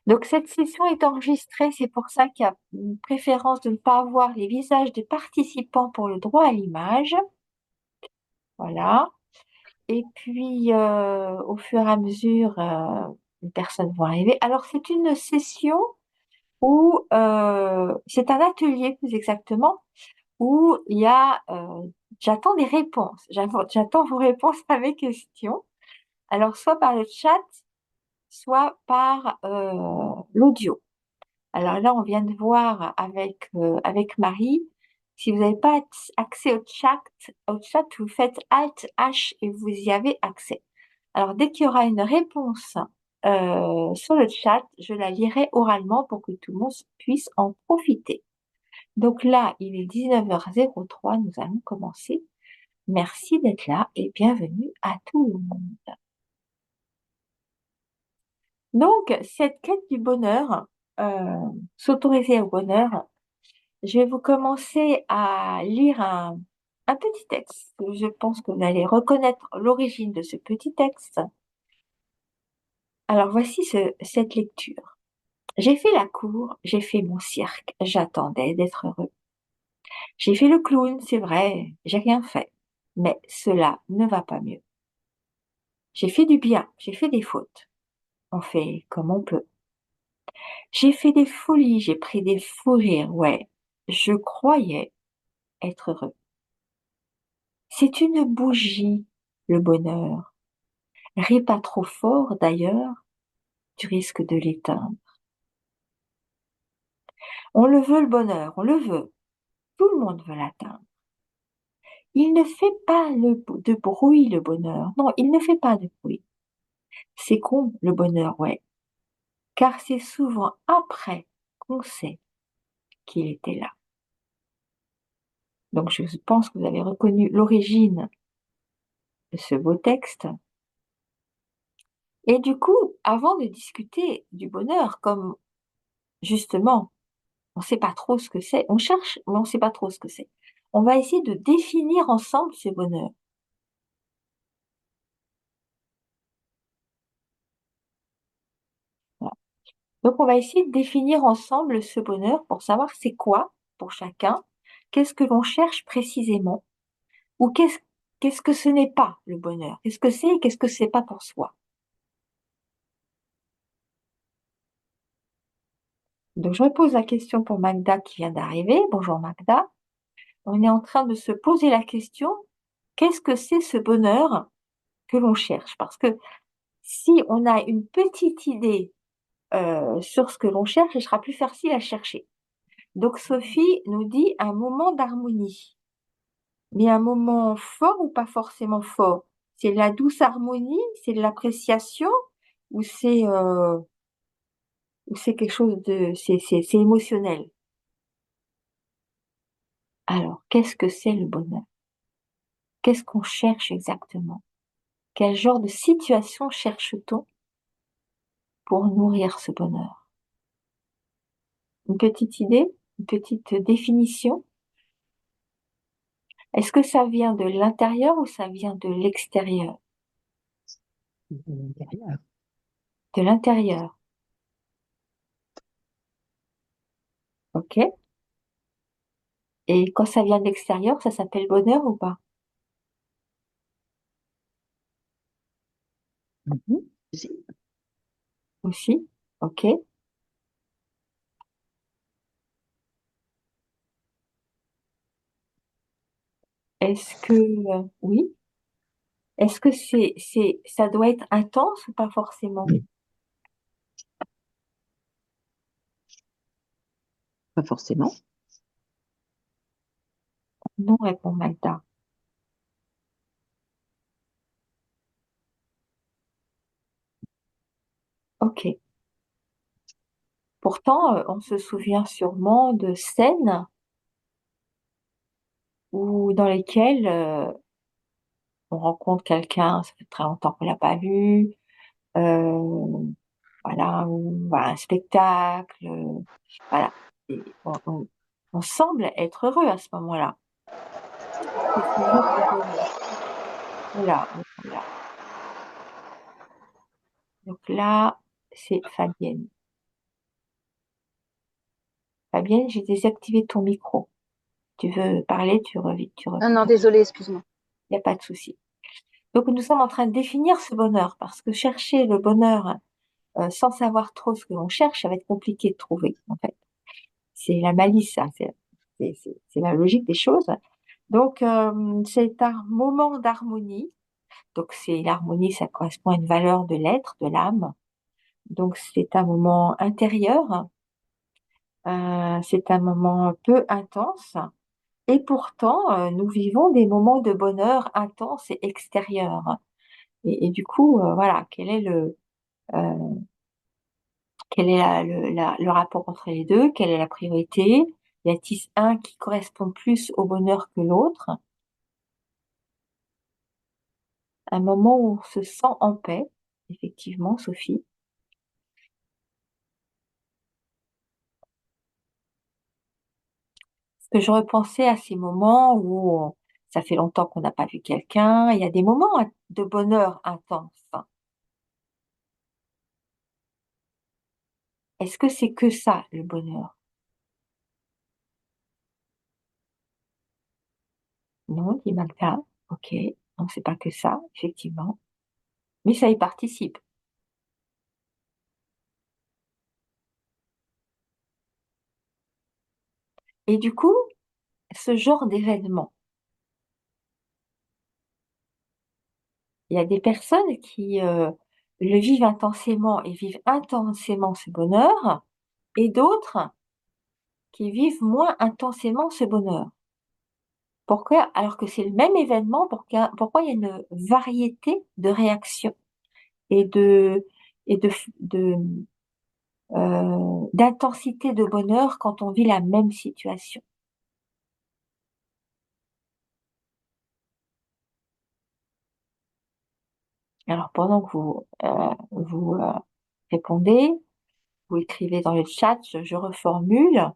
Donc, cette session est enregistrée, c'est pour ça qu'il y a une préférence de ne pas avoir les visages des participants pour le droit à l'image. Voilà. Et puis, au fur et à mesure, les personnes vont arriver. Alors, c'est une session où c'est un atelier plus exactement, où il y a, j'attends des réponses. J'attends vos réponses à mes questions. Alors, soit par le chat, soit par l'audio. Alors là, on vient de voir avec Marie. Si vous n'avez pas accès au chat, vous faites Alt H et vous y avez accès. Alors, dès qu'il y aura une réponse sur le chat, je la lirai oralement pour que tout le monde puisse en profiter. Donc là, il est 19h03, nous allons commencer. Merci d'être là et bienvenue à tout le monde. Donc, cette quête du bonheur, s'autoriser au bonheur, je vais vous commencer à lire un petit texte. Je pense que vous allez reconnaître l'origine de ce petit texte. Alors, voici cette lecture. J'ai fait la cour, j'ai fait mon cirque, j'attendais d'être heureux. J'ai fait le clown, c'est vrai, j'ai rien fait, mais cela ne va pas mieux. J'ai fait du bien, j'ai fait des fautes. On fait comme on peut. J'ai fait des folies, j'ai pris des fous rires, ouais. Je croyais être heureux. C'est une bougie, le bonheur. Ris pas trop fort d'ailleurs, tu risques de l'éteindre. On le veut le bonheur, on le veut. Tout le monde veut l'atteindre. Il ne fait pas de bruit le bonheur. Non, il ne fait pas de bruit. C'est con le bonheur, ouais. Car c'est souvent après qu'on sait qu'il était là. Donc je pense que vous avez reconnu l'origine de ce beau texte. Et du coup, avant de discuter du bonheur, comme justement, on ne sait pas trop ce que c'est, on cherche, mais on ne sait pas trop ce que c'est. On va essayer de définir ensemble ce bonheur. Voilà. Donc, on va essayer de définir ensemble ce bonheur pour savoir c'est quoi pour chacun, qu'est-ce que l'on cherche précisément, ou qu'est-ce que ce n'est pas le bonheur, qu'est-ce que c'est et qu'est-ce que c'est pas pour soi. Donc, je repose la question pour Magda qui vient d'arriver. Bonjour Magda. On est en train de se poser la question, qu'est-ce que c'est ce bonheur que l'on cherche? Parce que si on a une petite idée sur ce que l'on cherche, il sera plus facile à chercher. Donc Sophie nous dit un moment d'harmonie. Mais un moment fort ou pas forcément fort? C'est de la douce harmonie, c'est de l'appréciation ou c'est quelque chose c'est émotionnel. Alors, qu'est-ce que c'est le bonheur? Qu'est-ce qu'on cherche exactement? Quel genre de situation cherche-t-on pour nourrir ce bonheur? Une petite idée? Une petite définition? Est-ce que ça vient de l'intérieur ou ça vient de l'extérieur? Derrière. De l'intérieur. OK? Et quand ça vient de l'extérieur, ça s'appelle bonheur ou pas? Mhm. Aussi? OK? Est-ce que, oui? Est-ce que ça doit être intense ou pas forcément? Pas forcément. Non, répond Magda. OK. Pourtant, on se souvient sûrement de scènes dans lesquelles on rencontre quelqu'un, ça fait très longtemps qu'on l'a pas vu, euh, voilà, ou à un spectacle, voilà. Et on semble être heureux à ce moment-là. C'est ce genre de bonheur. Voilà, voilà. Donc là, c'est Fabienne. Fabienne, j'ai désactivé ton micro. Tu veux parler, tu Ah non, reviens. désolé, excuse-moi. Il n'y a pas de souci. Donc, nous sommes en train de définir ce bonheur parce que chercher le bonheur sans savoir trop ce que l'on cherche, ça va être compliqué de trouver, en fait. C'est la malice, ça. C'est la logique des choses. Donc, c'est un moment d'harmonie. Donc, c'est l'harmonie, ça correspond à une valeur de l'être, de l'âme. Donc, c'est un moment intérieur. C'est un moment peu intense. Et pourtant, nous vivons des moments de bonheur intenses et extérieurs. Et du coup, voilà, euh, quel est le rapport entre les deux? Quelle est la priorité? Y a-t-il un qui correspond plus au bonheur que l'autre? Un moment où on se sent en paix, effectivement, Sophie. Parce que je repensais à ces moments où ça fait longtemps qu'on n'a pas vu quelqu'un. Il y a des moments de bonheur intense. Est-ce que c'est que ça, le bonheur? Non, dit Magda. Ok, non, c'est pas que ça, effectivement. Mais ça y participe. Et du coup, ce genre d'événement, il y a des personnes qui le vivent intensément et vivent intensément ce bonheur, et d'autres qui vivent moins intensément ce bonheur. Pourquoi? Alors que c'est le même événement, pourquoi il y a une variété de réactions et et de, de, d'intensité de bonheur quand on vit la même situation? Alors, pendant que vous répondez, vous écrivez dans le chat, je reformule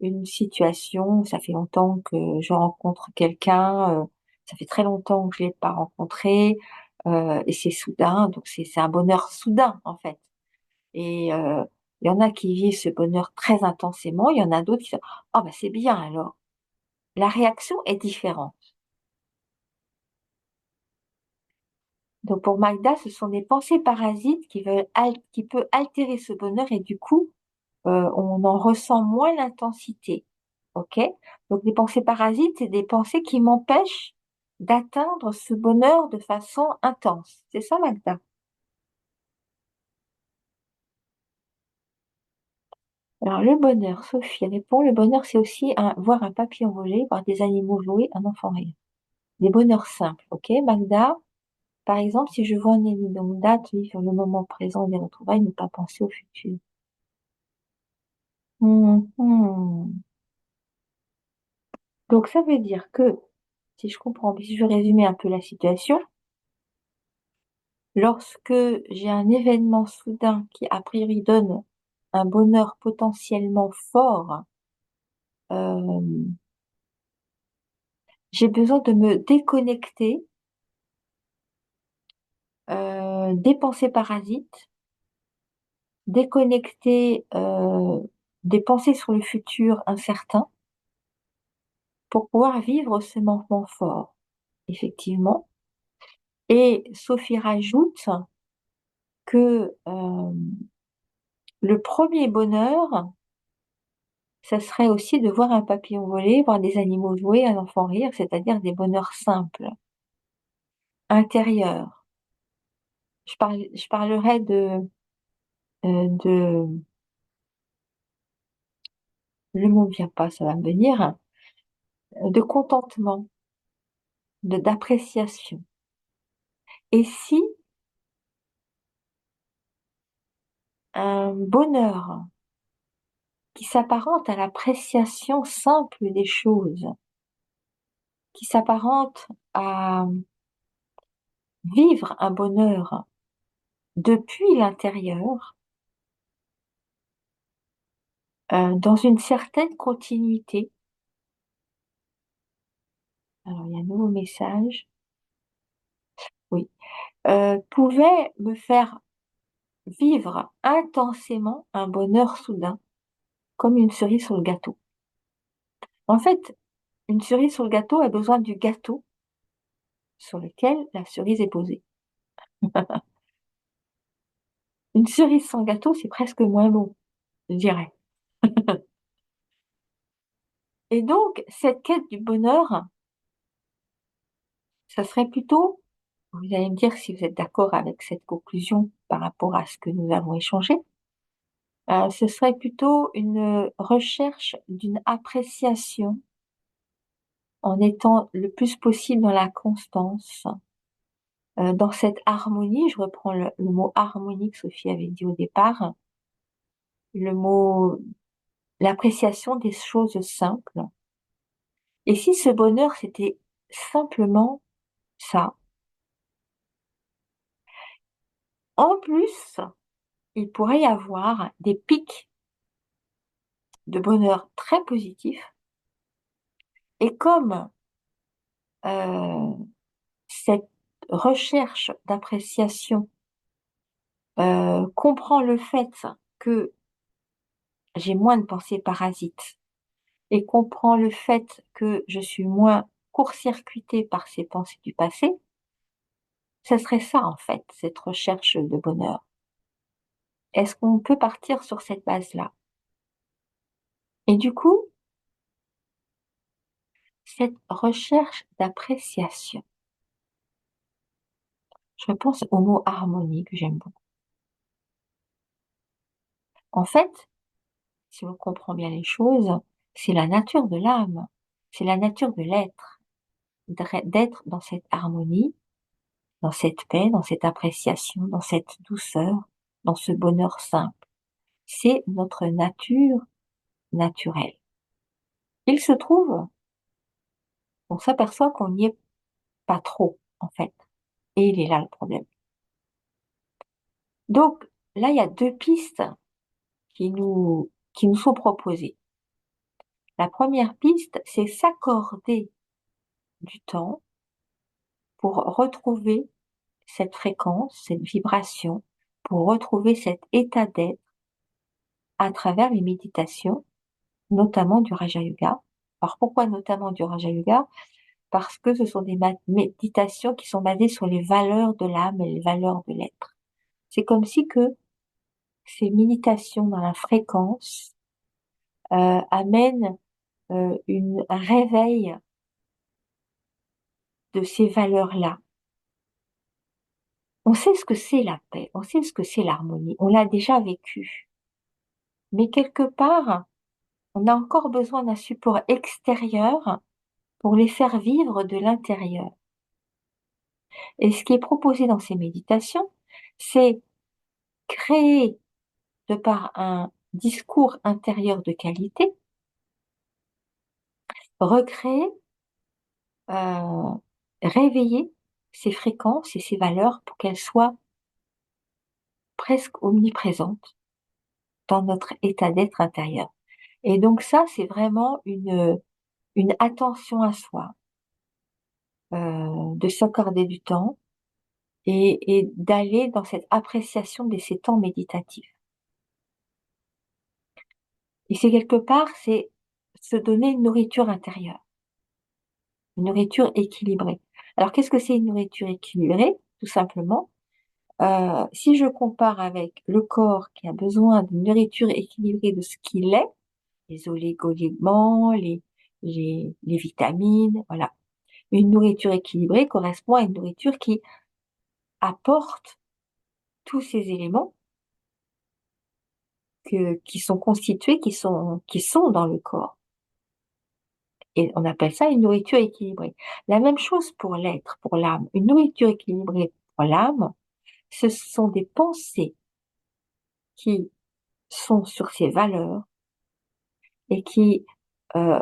une situation. Ça fait longtemps que je rencontre quelqu'un, ça fait très longtemps que je l'ai pas rencontré, et c'est soudain, donc c'est un bonheur soudain en fait. Et il y en a qui vivent ce bonheur très intensément, il y en a d'autres qui disent ah ben c'est bien alors. La réaction est différente. Donc pour Magda, ce sont des pensées parasites qui peuvent altérer ce bonheur et du coup, on en ressent moins l'intensité. OK? Donc les pensées parasites, c'est des pensées qui m'empêchent d'atteindre ce bonheur de façon intense. C'est ça, Magda? Alors le bonheur, Sophie répond, le bonheur, c'est aussi voir un papillon voler, voir des animaux jouer, un enfant rire. Des bonheurs simples. OK, Magda? Par exemple, si je vois un ennemi, donc date, vivre le moment présent des retrouvailles, ne pas penser au futur. Mhm. Donc ça veut dire que, si je comprends, si je veux résumer un peu la situation, lorsque j'ai un événement soudain qui a priori donne un bonheur potentiellement fort, euh, j'ai besoin de me déconnecter des pensées parasites, déconnecter des pensées sur le futur incertain pour pouvoir vivre ce moment fort, effectivement. Et Sophie rajoute que le premier bonheur, ça serait aussi de voir un papillon voler, voir des animaux jouer, un enfant rire, c'est-à-dire des bonheurs simples, intérieurs. Je parlerai de, le mot ne vient pas, ça va me venir, de contentement, d'appréciation. Et si un bonheur qui s'apparente à l'appréciation simple des choses, qui s'apparente à vivre un bonheur depuis l'intérieur, dans une certaine continuité. Alors, il y a un nouveau message. Oui. Pouvait me faire vivre intensément un bonheur soudain, comme une cerise sur le gâteau. En fait, une cerise sur le gâteau a besoin du gâteau sur lequel la cerise est posée. Une cerise sans gâteau, c'est presque moins bon, je dirais. Et donc, cette quête du bonheur, ça serait plutôt, vous allez me dire si vous êtes d'accord avec cette conclusion par rapport à ce que nous avons échangé, ce serait plutôt une recherche d'une appréciation en étant le plus possible dans la constance, dans cette harmonie. Je reprends le mot harmonie que Sophie avait dit au départ, le mot, l'appréciation des choses simples. Et si ce bonheur, c'était simplement ça, en plus, il pourrait y avoir des pics de bonheur très positifs. Et comme euh, cette recherche d'appréciation comprend le fait que j'ai moins de pensées parasites et comprend le fait que je suis moins court-circuitée par ces pensées du passé, ce serait ça en fait, cette recherche de bonheur. Est-ce qu'on peut partir sur cette base-là? Et du coup, cette recherche d'appréciation, je pense au mot harmonie que j'aime beaucoup. En fait, si on comprend bien les choses, c'est la nature de l'âme, c'est la nature de l'être, d'être dans cette harmonie, dans cette paix, dans cette appréciation, dans cette douceur, dans ce bonheur simple. C'est notre nature naturelle. Il se trouve, on s'aperçoit qu'on n'y est pas trop, en fait. Et il est là le problème. Donc, là, il y a deux pistes qui nous sont proposées. La première piste, c'est s'accorder du temps pour retrouver cette fréquence, cette vibration, pour retrouver cet état d'être à travers les méditations, notamment du Raja Yoga. Alors pourquoi notamment du Raja Yoga? Parce que ce sont des méditations qui sont basées sur les valeurs de l'âme et les valeurs de l'être. C'est comme si que ces méditations dans la fréquence amènent un réveil de ces valeurs-là. On sait ce que c'est la paix, on sait ce que c'est l'harmonie, on l'a déjà vécu. Mais quelque part, on a encore besoin d'un support extérieur pour les faire vivre de l'intérieur. Et ce qui est proposé dans ces méditations, c'est créer, de par un discours intérieur de qualité, recréer, euh, réveiller ces fréquences et ces valeurs pour qu'elles soient presque omniprésentes dans notre état d'être intérieur. Et donc ça, c'est vraiment une attention à soi, de s'accorder du temps et d'aller dans cette appréciation de ces temps méditatifs. Et c'est quelque part, c'est se donner une nourriture intérieure, une nourriture équilibrée. Alors, qu'est-ce que c'est une nourriture équilibrée? Tout simplement, si je compare avec le corps qui a besoin d'une nourriture équilibrée de ce qu'il est, les oligo-éléments, les vitamines, voilà. Une nourriture équilibrée correspond à une nourriture qui apporte tous ces éléments qui sont constitués, qui sont dans le corps. Et on appelle ça une nourriture équilibrée. La même chose pour l'être, pour l'âme. Une nourriture équilibrée pour l'âme, ce sont des pensées qui sont sur ces valeurs et qui euh,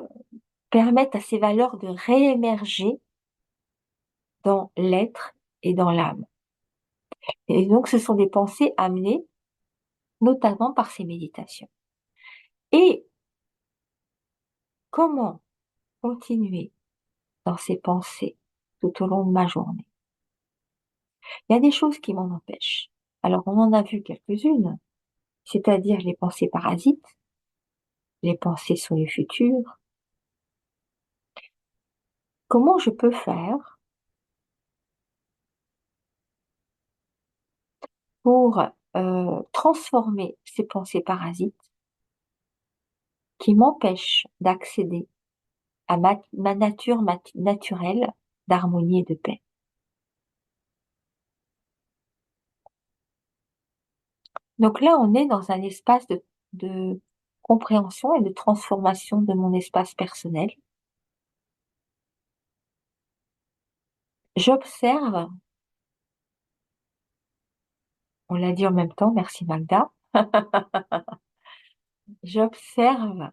permettent à ces valeurs de réémerger dans l'être et dans l'âme. Et donc, ce sont des pensées amenées notamment par ces méditations. Et comment continuer dans ces pensées tout au long de ma journée? Il y a des choses qui m'en empêchent. Alors, on en a vu quelques-unes, c'est-à-dire les pensées parasites, les pensées sur le futur. Comment je peux faire pour transformer ces pensées parasites qui m'empêchent d'accéder à ma nature naturelle d'harmonie et de paix. Donc là, on est dans un espace de compréhension et de transformation de mon espace personnel. J'observe, on l'a dit en même temps, merci Magda, j'observe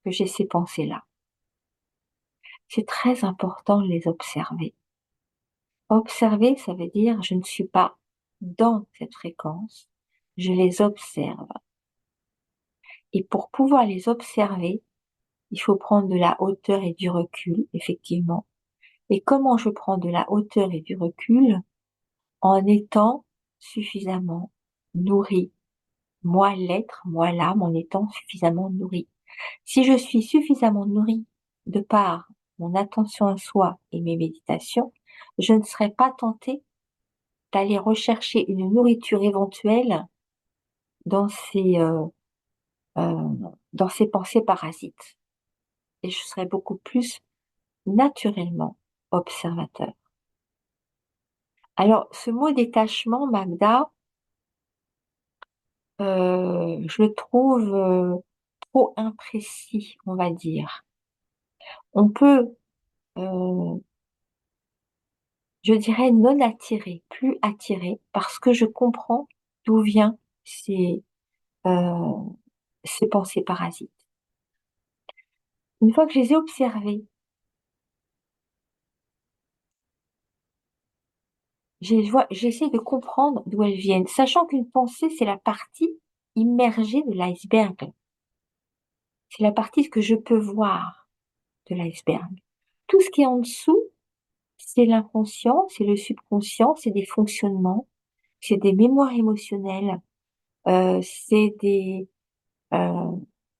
que j'ai ces pensées-là. C'est très important de les observer. Observer, ça veut dire je ne suis pas dans cette fréquence, je les observe. Et pour pouvoir les observer, il faut prendre de la hauteur et du recul, effectivement. Et comment je prends de la hauteur et du recul? En étant suffisamment nourri. Moi, l'être, moi, l'âme, en étant suffisamment nourri. Si je suis suffisamment nourri de par mon attention à soi et mes méditations, je ne serai pas tentée d'aller rechercher une nourriture éventuelle dans euh, dans ces pensées parasites. Et je serai beaucoup plus naturellement observateur. Alors, ce mot détachement, Magda, je le trouve trop imprécis, on va dire. On peut, euh, je dirais, non attiré, plus attiré, parce que je comprends d'où viennent euh, ces pensées parasites. Une fois que je les ai observées, j'essaie de comprendre d'où elles viennent, sachant qu'une pensée, c'est la partie immergée de l'iceberg. C'est la partie que je peux voir de l'iceberg. Tout ce qui est en dessous, c'est l'inconscient, c'est le subconscient, c'est des fonctionnements, c'est des mémoires émotionnelles, c'est euh,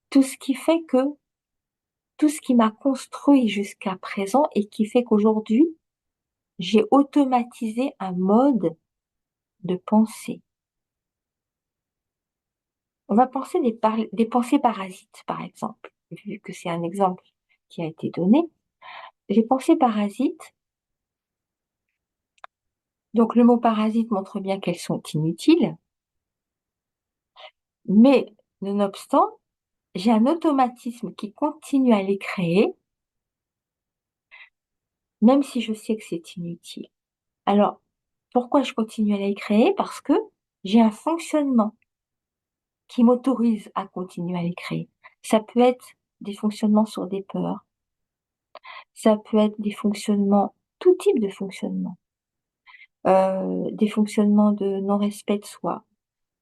tout ce qui fait que, tout ce qui m'a construit jusqu'à présent et qui fait qu'aujourd'hui, j'ai automatisé un mode de pensée. On va penser des pensées parasites, par exemple, vu que c'est un exemple qui a été donné. Les pensées parasites, donc le mot parasite montre bien qu'elles sont inutiles, mais nonobstant, j'ai un automatisme qui continue à les créer, même si je sais que c'est inutile. Alors, pourquoi je continue à les créer? Parce que j'ai un fonctionnement qui m'autorise à continuer à les créer. Ça peut être des fonctionnements sur des peurs, ça peut être des fonctionnements, tout type de fonctionnement, des fonctionnements de non-respect de soi,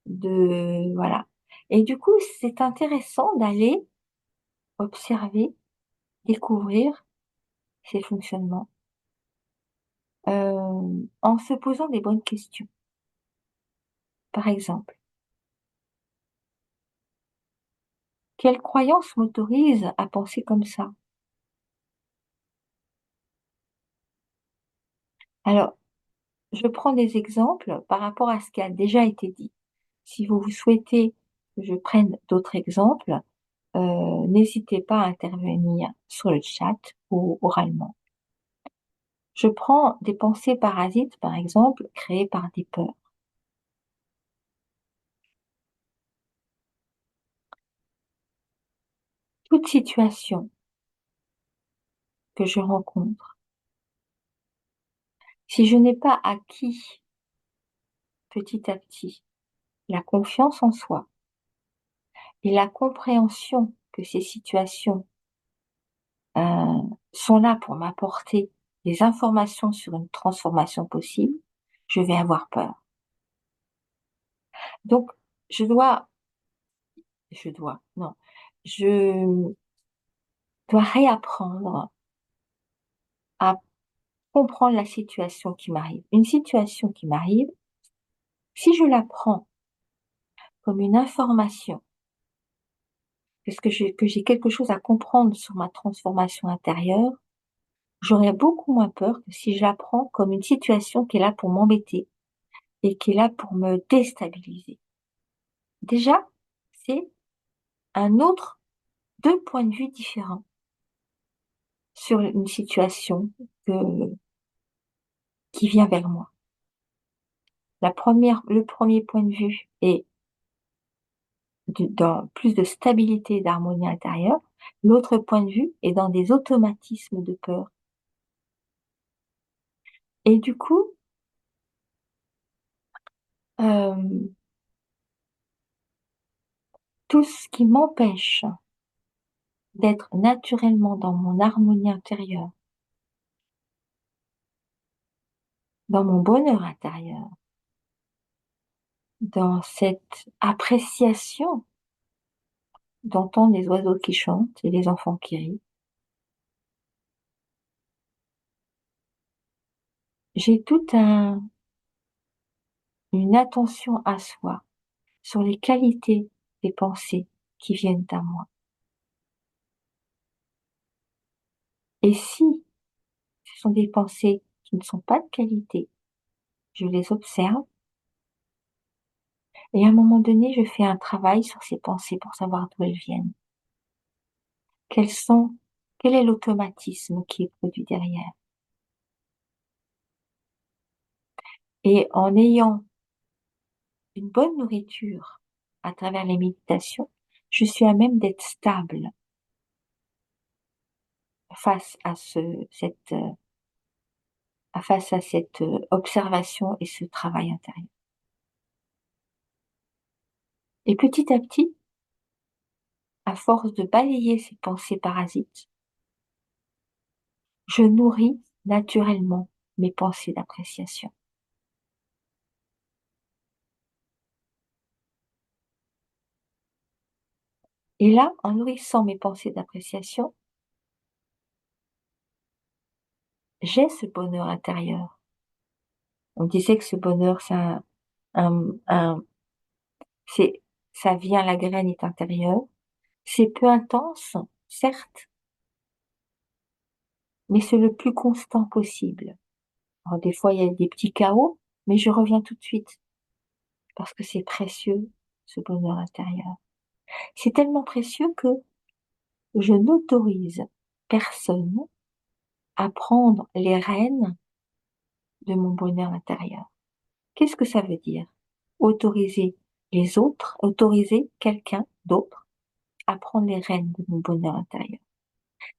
voilà. Et du coup, c'est intéressant d'aller observer, découvrir ces fonctionnements en se posant des bonnes questions. Par exemple, quelle croyance m'autorise à penser comme ça? Alors, je prends des exemples par rapport à ce qui a déjà été dit. Si vous souhaitez que je prenne d'autres exemples, n'hésitez pas à intervenir sur le chat ou oralement. Je prends des pensées parasites, par exemple, créées par des peurs. Toute situation que je rencontre, si je n'ai pas acquis petit à petit la confiance en soi et la compréhension que ces situations sont là pour m'apporter des informations sur une transformation possible, je vais avoir peur. Donc, non, je dois réapprendre à comprendre la situation qui m'arrive. Une situation qui m'arrive, si je la prends comme une information que j'ai quelque chose à comprendre sur ma transformation intérieure, j'aurais beaucoup moins peur que si je la prends comme une situation qui est là pour m'embêter et qui est là pour me déstabiliser. Déjà, c'est un autre, deux points de vue différents sur une situation qui vient vers moi. Le premier point de vue est dans plus de stabilité et d'harmonie intérieure. L'autre point de vue est dans des automatismes de peur. Et du coup, euh, tout ce qui m'empêche d'être naturellement dans mon harmonie intérieure, dans mon bonheur intérieur, dans cette appréciation d'entendre les oiseaux qui chantent et les enfants qui rient, j'ai une attention à soi sur les qualités des pensées qui viennent à moi. Et si ce sont des pensées qui ne sont pas de qualité, je les observe et à un moment donné, je fais un travail sur ces pensées pour savoir d'où elles viennent. Quel est l'automatisme qui est produit derrière? Et en ayant une bonne nourriture à travers les méditations, je suis à même d'être stable face à cette observation et ce travail intérieur. Et petit à petit, à force de balayer ces pensées parasites, je nourris naturellement mes pensées d'appréciation. Et là, en nourrissant mes pensées d'appréciation, j'ai ce bonheur intérieur. On disait que ce bonheur, un, un- c'est, ça vient, la graine est intérieure. C'est peu intense, certes, mais c'est le plus constant possible. Alors, des fois, il y a des petits chaos, mais je reviens tout de suite parce que c'est précieux, ce bonheur intérieur. C'est tellement précieux que je n'autorise personne à prendre les rênes de mon bonheur intérieur. Qu'est-ce que ça veut dire? Autoriser les autres, autoriser quelqu'un d'autre à prendre les rênes de mon bonheur intérieur.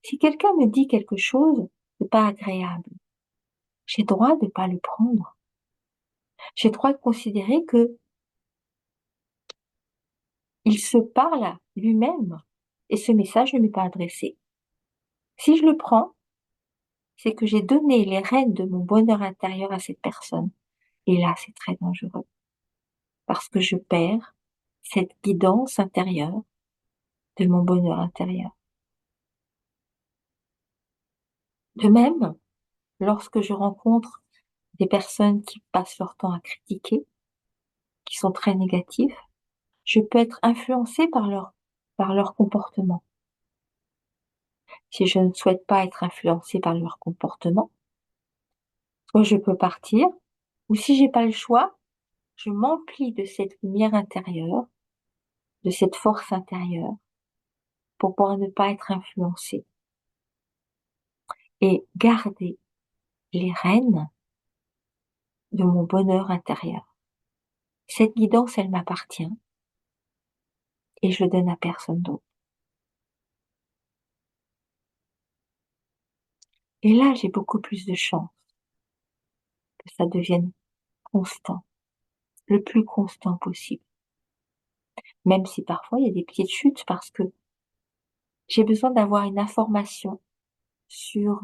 Si quelqu'un me dit quelque chose de pas agréable, j'ai droit de pas le prendre. J'ai droit de considérer que il se parle lui-même et ce message ne m'est pas adressé. Si je le prends, c'est que j'ai donné les rênes de mon bonheur intérieur à cette personne. Et là, c'est très dangereux parce que je perds cette guidance intérieure de mon bonheur intérieur. De même, lorsque je rencontre des personnes qui passent leur temps à critiquer, qui sont très négatives, je peux être influencée par leur comportement. Si je ne souhaite pas être influencée par leur comportement, soit je peux partir, ou si j'ai pas le choix, je m'emplis de cette lumière intérieure, de cette force intérieure, pour pouvoir ne pas être influencée et garder les rênes de mon bonheur intérieur. Cette guidance, elle m'appartient et je le donne à personne d'autre. Et là, j'ai beaucoup plus de chance que ça devienne constant, le plus constant possible. Même si parfois il y a des petites chutes parce que j'ai besoin d'avoir une information sur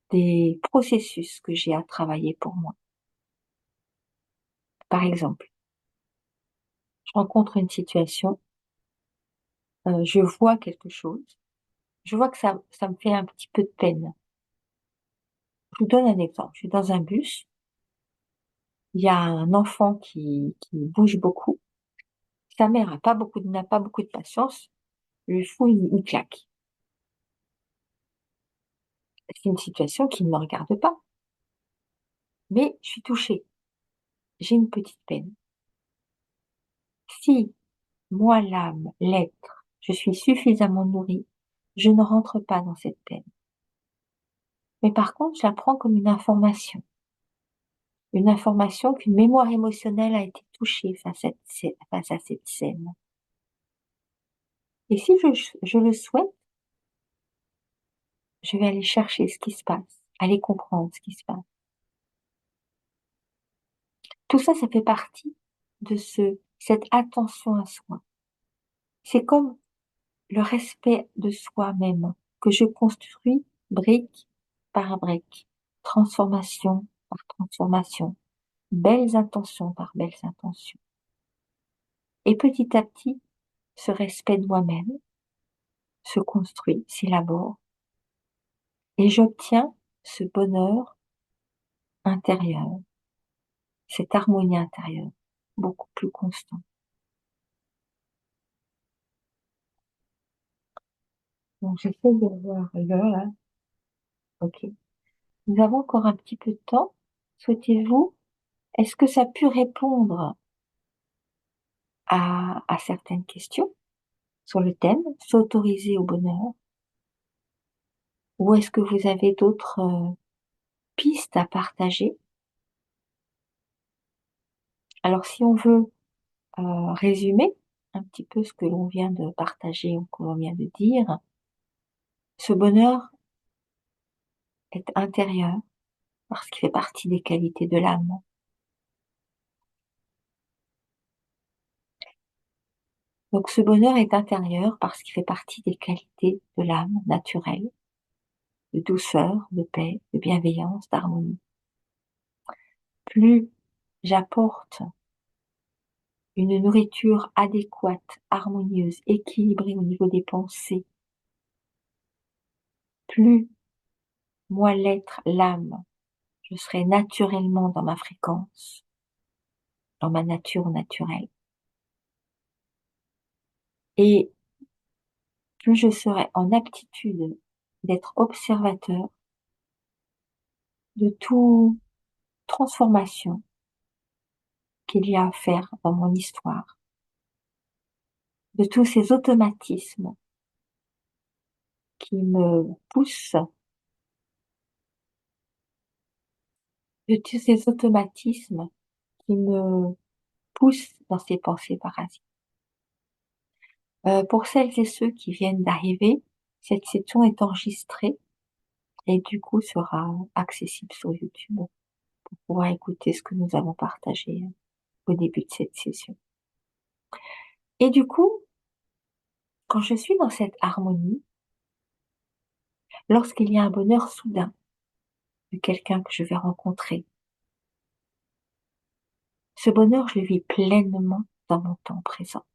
des processus que j'ai à travailler pour moi. Par exemple, je rencontre une situation, je vois quelque chose, je vois que ça me fait un petit peu de peine. Je vous donne un exemple. Je suis dans un bus, il y a un enfant qui bouge beaucoup, Sa mère n'a pas beaucoup de patience, lui fout une claque. C'est une situation qui ne me regarde pas, mais je suis touchée. J'ai une petite peine. Si, moi l'âme, l'être, je suis suffisamment nourrie, je ne rentre pas dans cette peine. Mais par contre, je la prends comme une information qu'une mémoire émotionnelle a été touchée face à cette scène. Et si je le souhaite, je vais aller chercher ce qui se passe, aller comprendre ce qui se passe. Tout ça, ça fait partie de cette attention à soi. C'est comme le respect de soi-même que je construis brique par brique, transformation par transformation, belles intentions par belles intentions. Et petit à petit, ce respect de moi-même se construit, s'élabore, et j'obtiens ce bonheur intérieur, cette harmonie intérieure, beaucoup plus constant. Donc j'essaie de voir l'heure là. Ok. Nous avons encore un petit peu de temps. Souhaitez-vous, est-ce que ça a pu répondre à certaines questions sur le thème, s'autoriser au bonheur? Ou est-ce que vous avez d'autres pistes à partager? Alors si on veut résumer un petit peu ce que l'on vient de partager ou que l'on vient de dire, ce bonheur est intérieur parce qu'il fait partie des qualités de l'âme. Donc ce bonheur est intérieur parce qu'il fait partie des qualités de l'âme naturelle, de douceur, de paix, de bienveillance, d'harmonie. Plus j'apporte une nourriture adéquate, harmonieuse, équilibrée au niveau des pensées, plus moi l'être, l'âme, je serai naturellement dans ma fréquence, dans ma nature naturelle. Et plus je serai en aptitude d'être observateur de toute transformation qu'il y a à faire dans mon histoire, de tous ces automatismes qui me poussent, de tous ces automatismes qui me poussent dans ces pensées parasites. Pour celles et ceux qui viennent d'arriver, cette session est enregistrée et du coup sera accessible sur YouTube pour pouvoir écouter ce que nous avons partagé au début de cette session. Et du coup, quand je suis dans cette harmonie, lorsqu'il y a un bonheur soudain de quelqu'un que je vais rencontrer, ce bonheur, je le vis pleinement dans mon temps présent.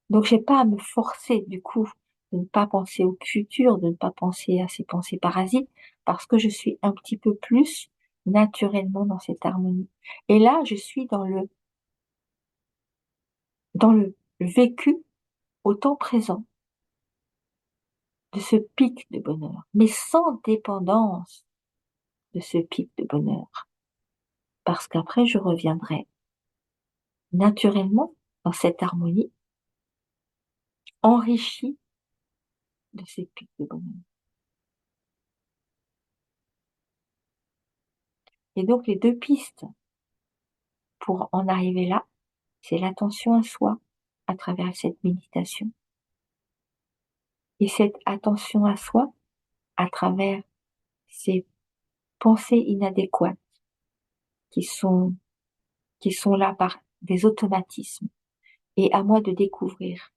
Donc, j'ai pas à me forcer, du coup, de ne pas penser au futur, de ne pas penser à ces pensées parasites, parce que je suis un petit peu plus naturellement dans cette harmonie. Et là, je suis dans le vécu au temps présent de ce pic de bonheur, mais sans dépendance de ce pic de bonheur. Parce qu'après, je reviendrai naturellement dans cette harmonie, enrichie de ces pics de bonheur. Et donc, les deux pistes pour en arriver là, c'est l'attention à soi à travers cette méditation. Et cette attention à soi à travers ces pensées inadéquates qui sont, qui sont là par des automatismes. Et à moi de découvrir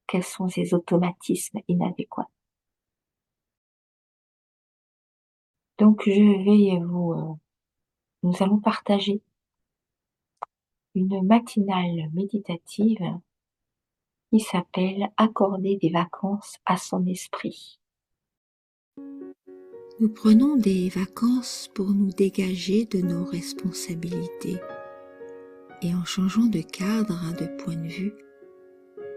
quels sont ces automatismes inadéquats. Donc nous allons partager une matinale méditative qui s'appelle Accorder des vacances à son esprit. Nous prenons des vacances pour nous dégager de nos responsabilités. Et en changeant de cadre, de point de vue,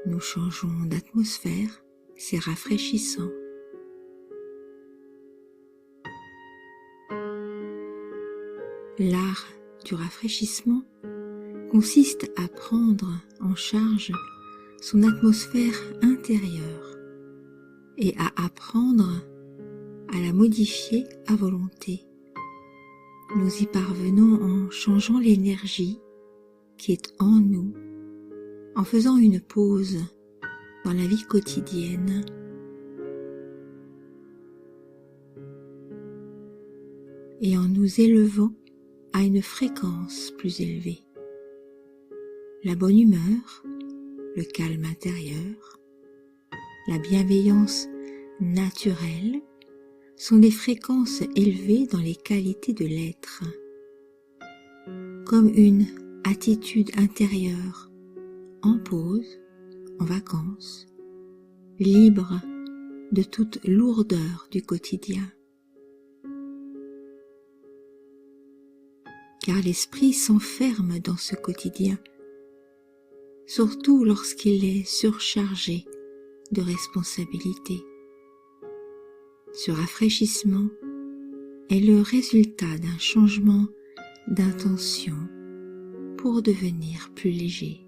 nous changeons d'atmosphère, c'est rafraîchissant. L'art du rafraîchissement consiste à prendre en charge son atmosphère intérieure et à apprendre à la modifier à volonté. Nous y parvenons en changeant l'énergie qui est en nous, en faisant une pause dans la vie quotidienne et en nous élevant à une fréquence plus élevée. La bonne humeur, le calme intérieur, la bienveillance naturelle sont des fréquences élevées dans les qualités de l'être, comme une attitude intérieure en pause, en vacances, libre de toute lourdeur du quotidien. Car l'esprit s'enferme dans ce quotidien, surtout lorsqu'il est surchargé de responsabilités. Ce rafraîchissement est le résultat d'un changement d'intention pour devenir plus léger.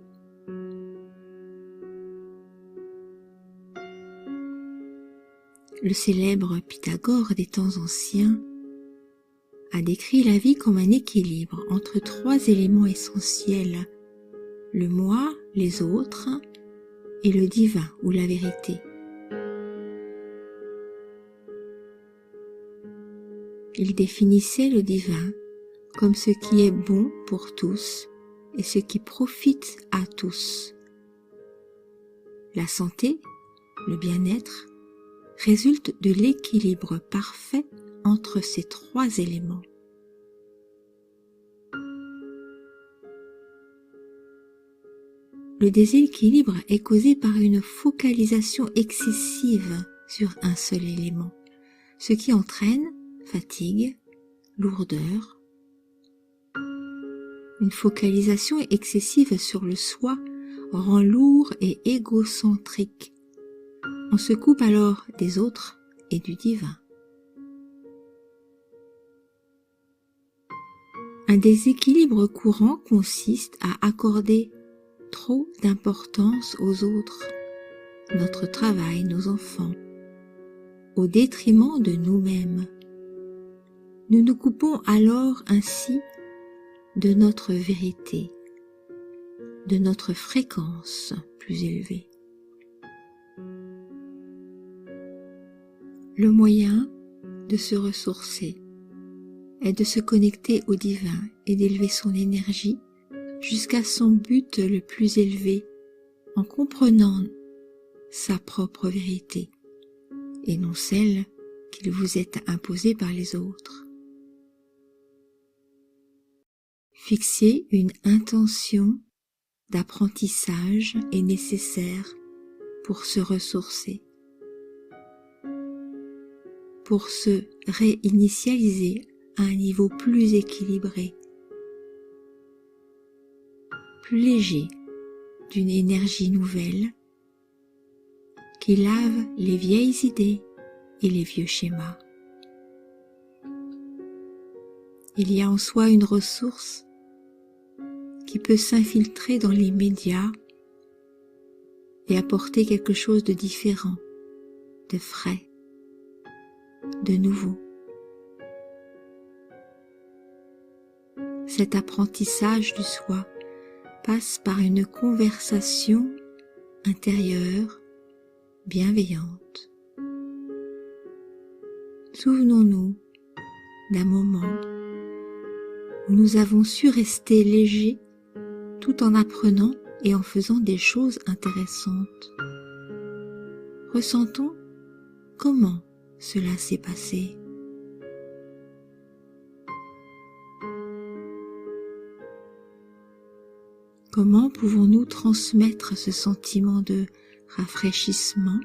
Le célèbre Pythagore des temps anciens a décrit la vie comme un équilibre entre trois éléments essentiels, le moi, les autres et le divin ou la vérité. Il définissait le divin comme ce qui est bon pour tous et ce qui profite à tous. La santé, le bien-être, résulte de l'équilibre parfait entre ces trois éléments. Le déséquilibre est causé par une focalisation excessive sur un seul élément, ce qui entraîne fatigue, lourdeur. Une focalisation excessive sur le soi rend lourd et égocentrique. On se coupe alors des autres et du divin. Un déséquilibre courant consiste à accorder trop d'importance aux autres, notre travail, nos enfants, au détriment de nous-mêmes. Nous nous coupons alors ainsi de notre vérité, de notre fréquence plus élevée. Le moyen de se ressourcer est de se connecter au divin et d'élever son énergie jusqu'à son but le plus élevé en comprenant sa propre vérité et non celle qu'il vous est imposée par les autres. Fixer une intention d'apprentissage est nécessaire pour se ressourcer, pour se réinitialiser à un niveau plus équilibré, plus léger, d'une énergie nouvelle qui lave les vieilles idées et les vieux schémas. Il y a en soi une ressource qui peut s'infiltrer dans l'immédiat et apporter quelque chose de différent, de frais, de nouveau. Cet apprentissage du soi passe par une conversation intérieure, bienveillante. Souvenons-nous d'un moment où nous avons su rester légers tout en apprenant et en faisant des choses intéressantes. Ressentons comment cela s'est passé. Comment pouvons-nous transmettre ce sentiment de rafraîchissement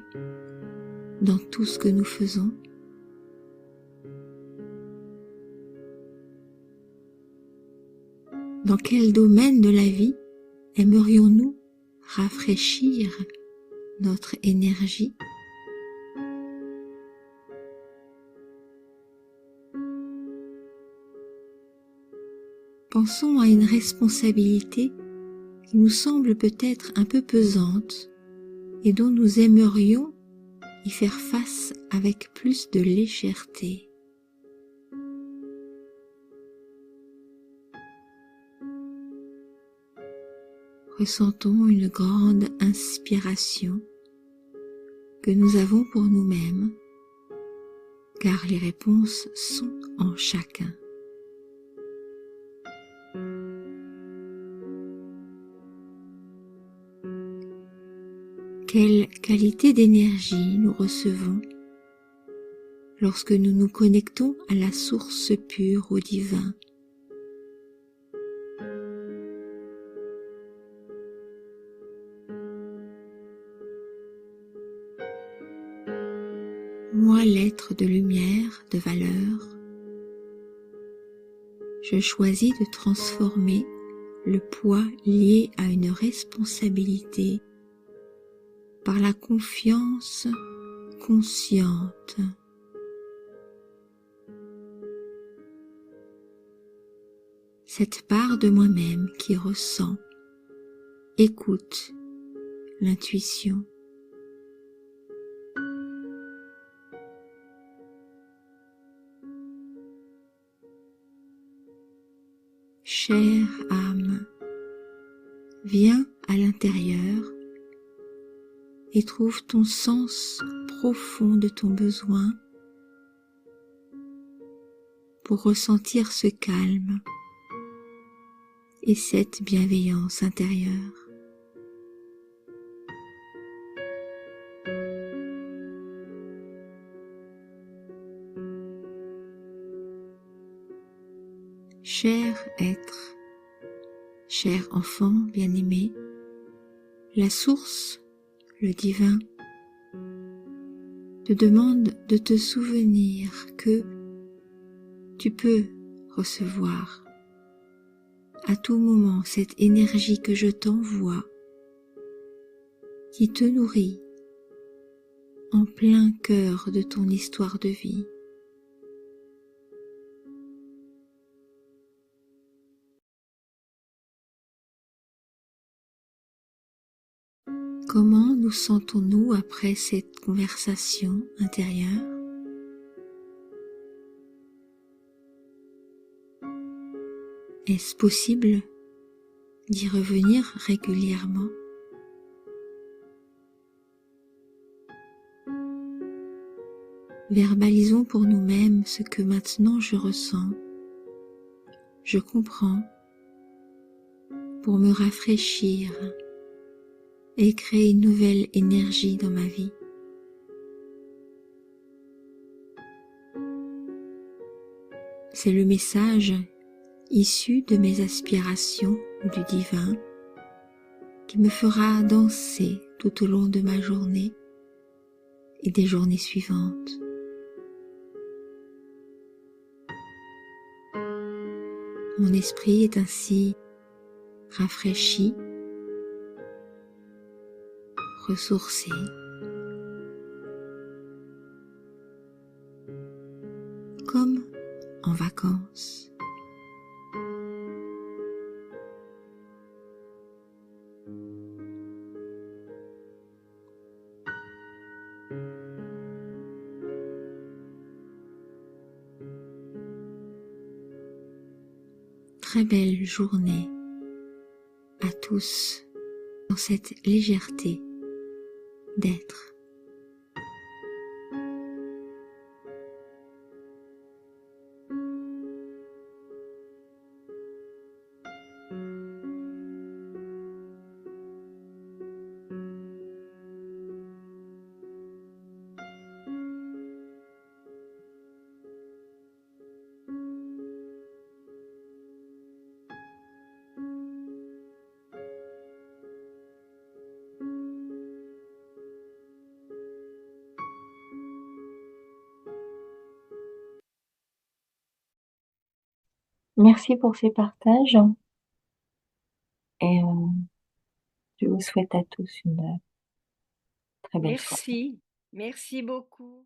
dans tout ce que nous faisons? Dans quel domaine de la vie aimerions-nous rafraîchir notre énergie? Pensons à une responsabilité qui nous semble peut-être un peu pesante et dont nous aimerions y faire face avec plus de légèreté. Ressentons une grande inspiration que nous avons pour nous-mêmes, car les réponses sont en chacun. Quelle qualité d'énergie nous recevons lorsque nous nous connectons à la source pure, au divin. Moi, l'être de lumière, de valeur, je choisis de transformer le poids lié à une responsabilité par la confiance consciente. Cette part de moi-même qui ressent, écoute l'intuition. Chère âme, viens à l'intérieur et trouve ton sens profond de ton besoin pour ressentir ce calme et cette bienveillance intérieure. Cher être, cher enfant bien-aimé, la source, le divin, te demande de te souvenir que tu peux recevoir à tout moment cette énergie que je t'envoie, qui te nourrit en plein cœur de ton histoire de vie. Comment nous sentons-nous après cette conversation intérieure? Est-ce possible d'y revenir régulièrement? Verbalisons pour nous-mêmes ce que maintenant je ressens, je comprends, pour me rafraîchir et créer une nouvelle énergie dans ma vie. C'est le message issu de mes aspirations du divin qui me fera danser tout au long de ma journée et des journées suivantes. Mon esprit est ainsi rafraîchi, ressourcé, comme en vacances. Très belle journée à tous dans cette légèreté d'être. Merci pour ces partages. Et je vous souhaite à tous une très belle soirée. Merci. Merci beaucoup.